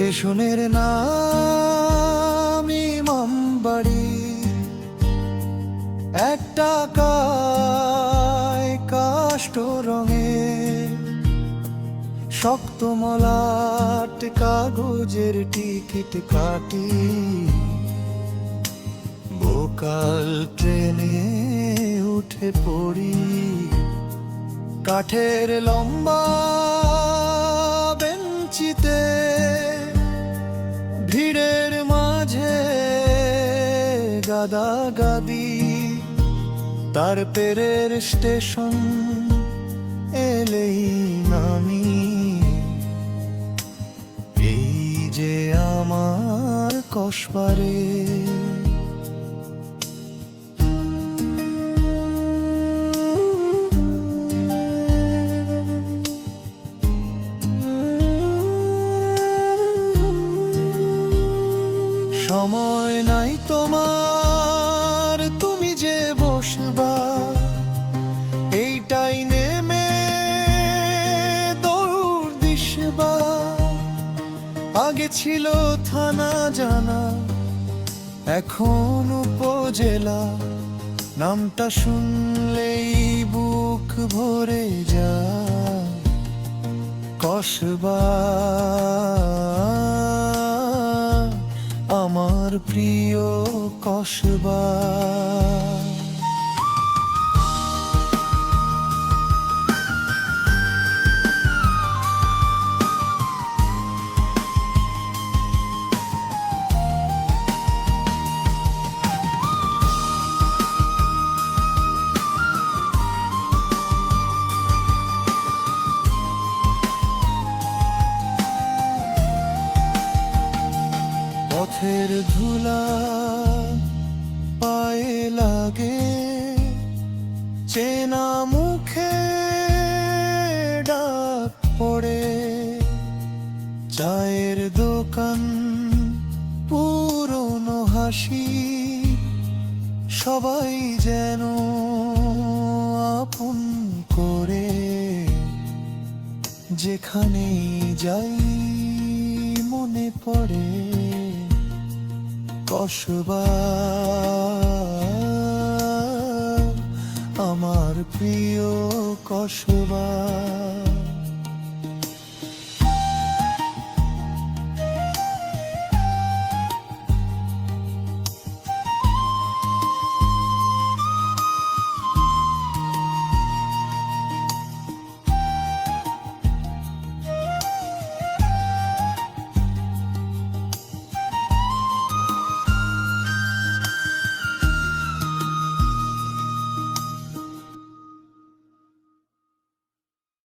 স্টেশনের নাম ইমামবাড়ি, একটা কাষ্ঠ রঙে শক্ত মলাট কাগজের টিকিট কাটি, বোকাল ট্রেনে উঠে পড়ি। কাঠের লম্বা বেঞ্চিতে ভিড়ের মাঝে গাদাগাদি, তার পেরের স্টেশন এলেই নামি। এই যে আমার কসবারে। সময় নাই তোমার, তুমি যে বসবা এইটাই নেমে দৌড় দিসবা। আগে ছিল থানা জানা, এখন উপজেলা, নামটা শুনলেই বুক ভরে যায়। কসবা আমার প্রিয় কসবা। পথের ধুলা পায়ে লাগে, চেনা মুখে ডাক পড়ে। চায়ের দোকান, পুরনো হাসি, সবাই যেন আপন করে। যেখানেই যাই মনে পড়ে কসবা, আমার প্রিয় কসবা।